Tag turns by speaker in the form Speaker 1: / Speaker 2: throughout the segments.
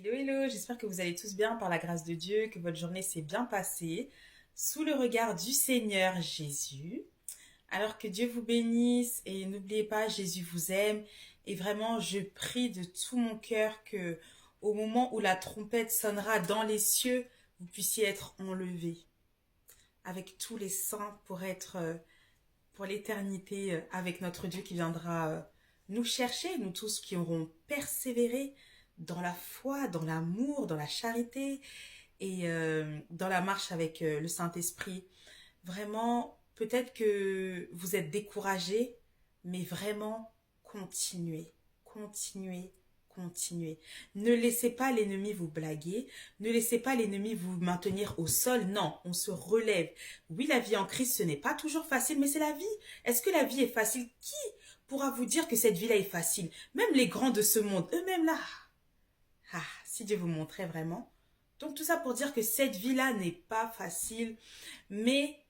Speaker 1: Hello, hello, j'espère que vous allez tous bien par la grâce de Dieu, que votre journée s'est bien passée sous le regard du Seigneur Jésus. Alors que Dieu vous bénisse et n'oubliez pas, Jésus vous aime et vraiment je prie de tout mon cœur que au moment où la trompette sonnera dans les cieux, vous puissiez être enlevés avec tous les saints pour être pour l'éternité avec notre Dieu qui viendra nous chercher, nous tous qui aurons persévéré dans la foi, dans l'amour, dans la charité et dans la marche avec le Saint-Esprit. Vraiment, peut-être que vous êtes découragés, mais vraiment, continuez, continuez, continuez. Ne laissez pas l'ennemi vous blaguer, ne laissez pas l'ennemi vous maintenir au sol. Non, on se relève. Oui, la vie en Christ, ce n'est pas toujours facile, mais c'est la vie. Est-ce que la vie est facile? Qui pourra vous dire que cette vie-là est facile? Même les grands de ce monde, eux-mêmes là. Ah, si Dieu vous montrait vraiment. Donc tout ça pour dire que cette vie-là n'est pas facile, mais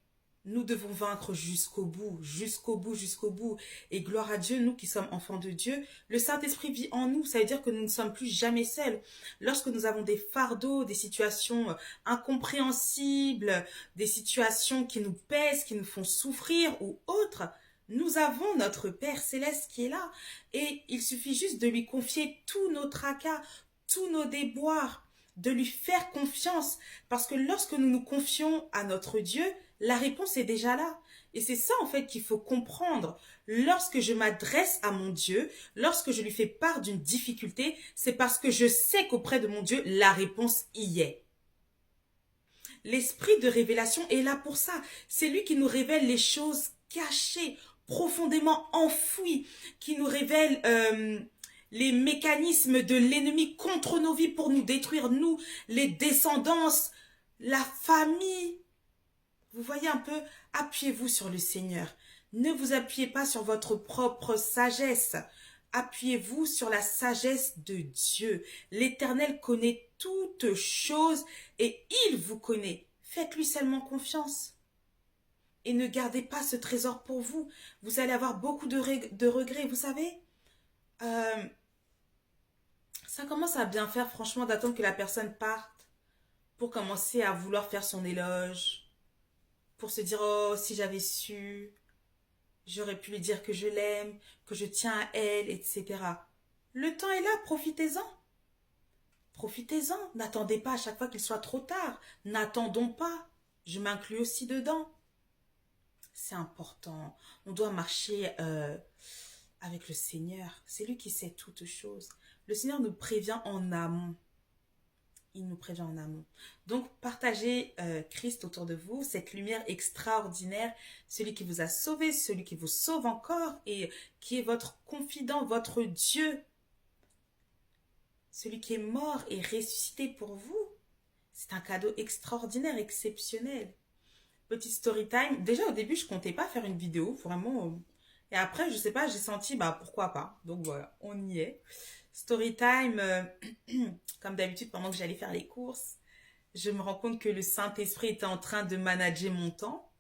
Speaker 1: nous devons vaincre jusqu'au bout, jusqu'au bout, jusqu'au bout. Et gloire à Dieu, nous qui sommes enfants de Dieu, le Saint-Esprit vit en nous. Ça veut dire que nous ne sommes plus jamais seuls. Lorsque nous avons des fardeaux, des situations incompréhensibles, des situations qui nous pèsent, qui nous font souffrir ou autres, nous avons notre Père céleste qui est là. Et il suffit juste de lui confier tous nos tracas, tous nos déboires, de lui faire confiance. Parce que lorsque nous nous confions à notre Dieu, la réponse est déjà là. Et c'est ça en fait qu'il faut comprendre. Lorsque je m'adresse à mon Dieu, lorsque je lui fais part d'une difficulté, c'est parce que je sais qu'auprès de mon Dieu, la réponse y est. L'esprit de révélation est là pour ça. C'est lui qui nous révèle les choses cachées, profondément enfouies, qui nous révèle les mécanismes de l'ennemi contre nos vies pour nous détruire, nous, les descendances, la famille. Vous voyez un peu, appuyez-vous sur le Seigneur. Ne vous appuyez pas sur votre propre sagesse. Appuyez-vous sur la sagesse de Dieu. L'Éternel connaît toutes choses et il vous connaît. Faites-lui seulement confiance. Et ne gardez pas ce trésor pour vous. Vous allez avoir beaucoup de regrets, vous savez. Euh, Ça commence à bien faire, franchement, d'attendre que la personne parte pour commencer à vouloir faire son éloge, pour se dire, oh, si j'avais su, j'aurais pu lui dire que je l'aime, que je tiens à elle, etc. Le temps est là, profitez-en. Profitez-en. N'attendez pas à chaque fois qu'il soit trop tard. N'attendons pas. Je m'inclus aussi dedans. C'est important. On doit marcher avec le Seigneur. C'est lui qui sait toutes choses. Le Seigneur nous prévient en amont. Il nous prévient en amont. Donc, partagez Christ autour de vous, cette lumière extraordinaire, celui qui vous a sauvé, celui qui vous sauve encore et qui est votre confident, votre Dieu, celui qui est mort et ressuscité pour vous. C'est un cadeau extraordinaire, exceptionnel. Petit story time. Déjà, au début, je comptais pas faire une vidéo, vraiment. Et après, je sais pas, j'ai senti, bah, pourquoi pas. Donc voilà, on y est. Story time, comme d'habitude, pendant que j'allais faire les courses, je me rends compte que le Saint-Esprit était en train de manager mon temps.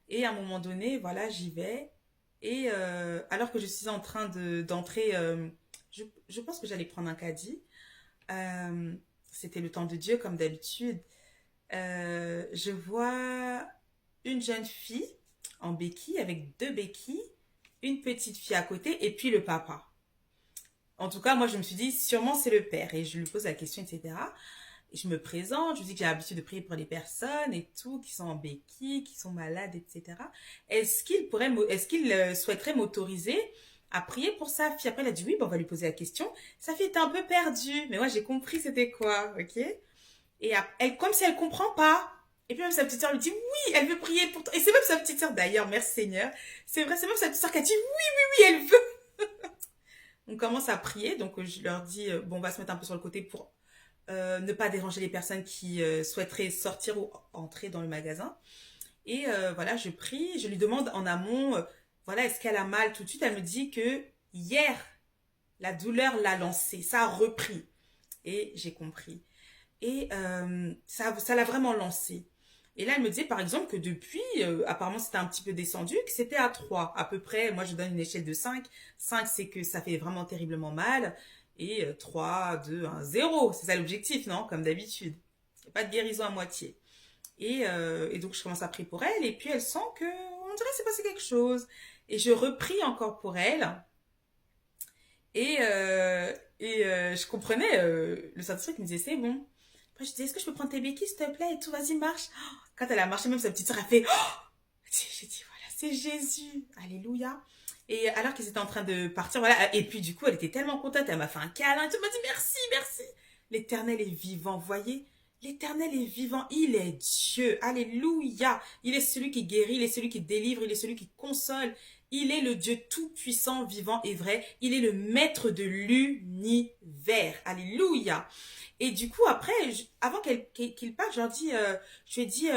Speaker 1: Et à un moment donné, voilà, j'y vais. Et alors que je suis en train d'entrer, je pense que j'allais prendre un caddie. Euh, C'était le temps de Dieu, comme d'habitude. Je vois une jeune fille en béquille, avec deux béquilles, une petite fille à côté, et puis le papa. En tout cas, moi, je me suis dit, sûrement c'est le père. Et je lui pose la question, etc. Et je me présente, je lui dis que j'ai l'habitude de prier pour les personnes et tout, qui sont en béquille, qui sont malades, etc. Est-ce qu'il souhaiterait m'autoriser à prier pour sa fille? Après, elle a dit oui, ben, on va lui poser la question. Sa fille était un peu perdue, mais moi, j'ai compris c'était quoi, ok? Et elle, comme si elle comprend pas. Et puis même sa petite sœur lui dit oui, elle veut prier pour toi. Et c'est même sa petite sœur d'ailleurs, merci Seigneur. C'est vrai, c'est même sa petite sœur qui a dit oui, oui, oui, elle veut. On commence à prier, donc je leur dis bon, on va se mettre un peu sur le côté pour ne pas déranger les personnes qui souhaiteraient sortir ou entrer dans le magasin. Et voilà, je prie, je lui demande en amont, voilà, est-ce qu'elle a mal tout de suite? Elle me dit que hier, la douleur l'a lancée, ça a repris. Et j'ai compris. Et ça l'a vraiment lancée. Et là, elle me disait par exemple que depuis, apparemment c'était un petit peu descendu, que c'était à 3 à peu près. Moi, je donne une échelle de 5. 5, c'est que ça fait vraiment terriblement mal. Et 3, 2, 1, 0. C'est ça l'objectif, non? Comme d'habitude. Il n'y a pas de guérison à moitié. Et donc, je commence à prier pour elle. Et puis, elle sent que, on dirait, c'est passé quelque chose. Et je reprie encore pour elle. Je comprenais, le Saint-Esprit qui me disait, c'est bon. Après, je disais, est-ce que je peux prendre tes béquilles, s'il te plaît? Et tout, vas-y, marche. Quand elle a marché, même sa petite soeur a fait, j'ai dit, voilà, c'est Jésus. Alléluia. Et alors qu'ils étaient en train de partir, voilà. Et puis, du coup, elle était tellement contente. Elle m'a fait un câlin. Et tout, elle m'a dit, merci, merci. L'Éternel est vivant, voyez. L'Éternel est vivant. Il est Dieu. Alléluia. Il est celui qui guérit. Il est celui qui délivre. Il est celui qui console. Il est le Dieu tout-puissant, vivant et vrai. Il est le maître de l'univers. Alléluia. Et du coup, après, avant qu'il parte, je lui ai dit,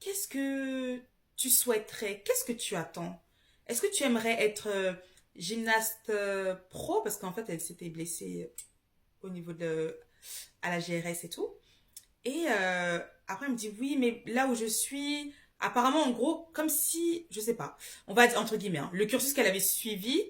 Speaker 1: qu'est-ce que tu souhaiterais? Qu'est-ce que tu attends? Est-ce que tu aimerais être gymnaste pro? Parce qu'en fait, elle s'était blessée au niveau à la GRS et tout. Et après, elle me dit, oui, mais là où je suis, apparemment, en gros, comme si, je sais pas, on va dire entre guillemets, hein, le cursus qu'elle avait suivi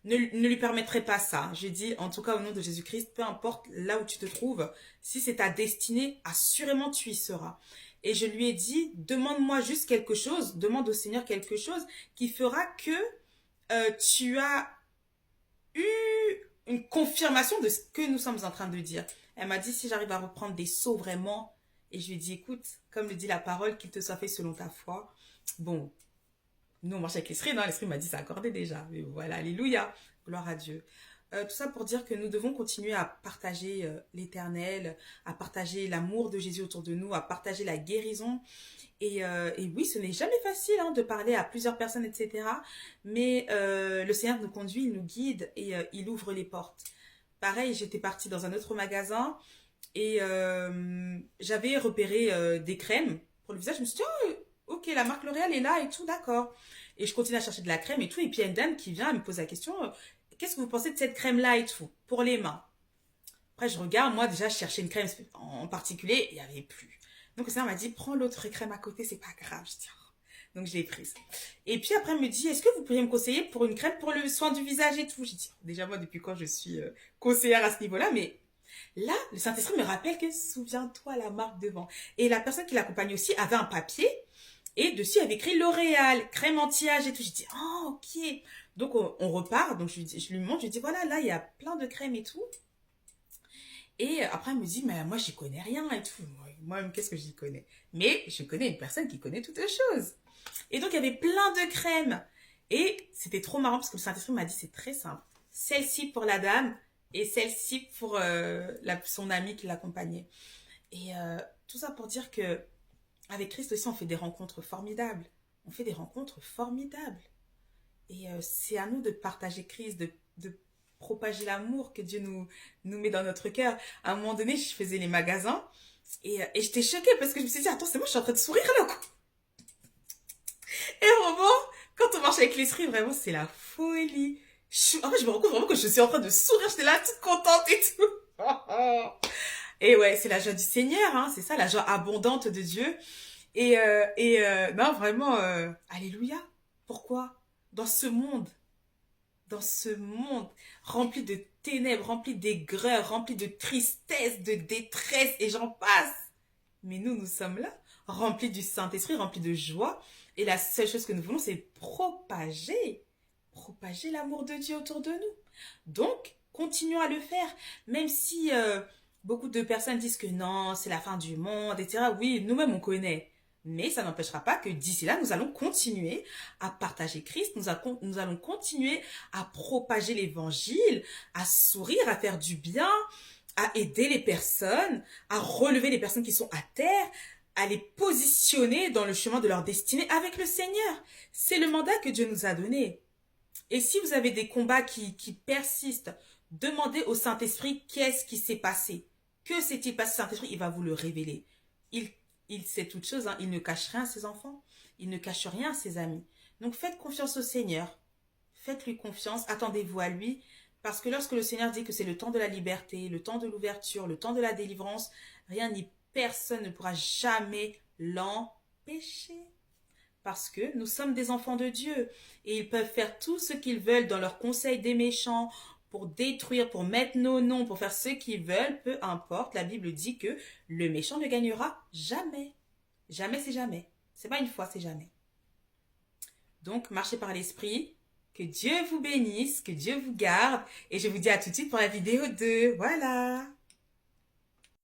Speaker 1: ne lui permettrait pas ça. J'ai dit, en tout cas, au nom de Jésus-Christ, peu importe là où tu te trouves, si c'est ta destinée, assurément tu y seras. Et je lui ai dit, demande-moi juste quelque chose, demande au Seigneur quelque chose qui fera que tu as eu une confirmation de ce que nous sommes en train de dire. Elle m'a dit, si j'arrive à reprendre des sauts vraiment, et je lui ai dit, écoute, comme le dit la parole, qu'il te soit fait selon ta foi. Bon, nous on marche avec l'esprit, non, l'esprit m'a dit, c'est accordé déjà. Mais voilà, alléluia, gloire à Dieu. Tout ça pour dire que nous devons continuer à partager l'éternel, à partager l'amour de Jésus autour de nous, à partager la guérison. Et oui, ce n'est jamais facile hein, de parler à plusieurs personnes, etc. Mais le Seigneur nous conduit, il nous guide et il ouvre les portes. Pareil, j'étais partie dans un autre magasin et j'avais repéré des crèmes pour le visage. Je me suis dit, oh, ok, la marque L'Oréal est là et tout, d'accord. Et je continue à chercher de la crème et tout. Et puis il y a une dame qui vient me poser la question, qu'est-ce que vous pensez de cette crème-là et tout, pour les mains? Après, je regarde, moi déjà, je cherchais une crème en particulier, il n'y avait plus. Donc le Seigneur m'a dit, prends l'autre crème à côté, c'est pas grave. Je dis, oh. Donc je l'ai prise. Et puis après, elle me dit, est-ce que vous pourriez me conseiller pour une crème pour le soin du visage et tout? J'ai dit, déjà moi, depuis quand je suis conseillère à ce niveau-là, mais là, le Saint-Esprit me rappelle que souviens-toi la marque devant. Et la personne qui l'accompagne aussi avait un papier et dessus il y avait écrit L'Oréal, crème anti-âge et tout. J'ai dit, oh ok. Donc on repart, donc je lui montre, je lui dis, voilà, là il y a plein de crèmes et tout. Et après, elle me dit, mais moi, j'y connais rien et tout. Moi-même, qu'est-ce que j'y connais? Mais je connais une personne qui connaît toutes les choses. Et donc, il y avait plein de crèmes. Et c'était trop marrant parce que le Saint-Esprit m'a dit, c'est très simple. Celle-ci pour la dame et celle-ci pour son amie qui l'accompagnait. Et tout ça pour dire que avec Christ aussi, on fait des rencontres formidables. On fait des rencontres formidables. Et c'est à nous de partager Christ, de propager l'amour que Dieu nous met dans notre cœur. À un moment donné, je faisais les magasins et j'étais choquée parce que je me suis dit, attends, c'est moi, je suis en train de sourire là, quoi. Et vraiment, quand on marche avec l'esprit, vraiment, c'est la folie. En fait, je me rends compte vraiment que je suis en train de sourire, j'étais là toute contente et tout. Et ouais, c'est la joie du Seigneur, hein, c'est ça, la joie abondante de Dieu. Non, vraiment, alléluia. Pourquoi? Dans ce monde, dans ce monde rempli de ténèbres, rempli d'aigreur, rempli de tristesse, de détresse, et j'en passe. Mais nous sommes là, remplis du Saint-Esprit, remplis de joie. Et la seule chose que nous voulons, c'est propager l'amour de Dieu autour de nous. Donc, continuons à le faire, même si beaucoup de personnes disent que non, c'est la fin du monde, etc. Oui, nous-mêmes, on connaît. Mais ça n'empêchera pas que d'ici là, nous allons continuer à partager Christ, nous allons continuer à propager l'évangile, à sourire, à faire du bien, à aider les personnes, à relever les personnes qui sont à terre, à les positionner dans le chemin de leur destinée avec le Seigneur. C'est le mandat que Dieu nous a donné. Et si vous avez des combats qui persistent, demandez au Saint-Esprit qu'est-ce qui s'est passé. Que s'est-il passé, Saint-Esprit? Il va vous le révéler. Il sait toutes choses, hein. Il ne cache rien à ses enfants. Il ne cache rien à ses amis. Donc faites confiance au Seigneur. Faites-lui confiance, attendez-vous à lui. Parce que lorsque le Seigneur dit que c'est le temps de la liberté, le temps de l'ouverture, le temps de la délivrance, rien ni personne ne pourra jamais l'empêcher. Parce que nous sommes des enfants de Dieu. Et ils peuvent faire tout ce qu'ils veulent dans leur conseil des méchants, pour détruire, pour mettre nos noms, pour faire ce qu'ils veulent, peu importe, la Bible dit que le méchant ne gagnera jamais. Jamais, c'est jamais. C'est pas une fois, c'est jamais. Donc, marchez par l'esprit. Que Dieu vous bénisse, que Dieu vous garde. Et je vous dis à tout de suite pour la vidéo 2. Voilà.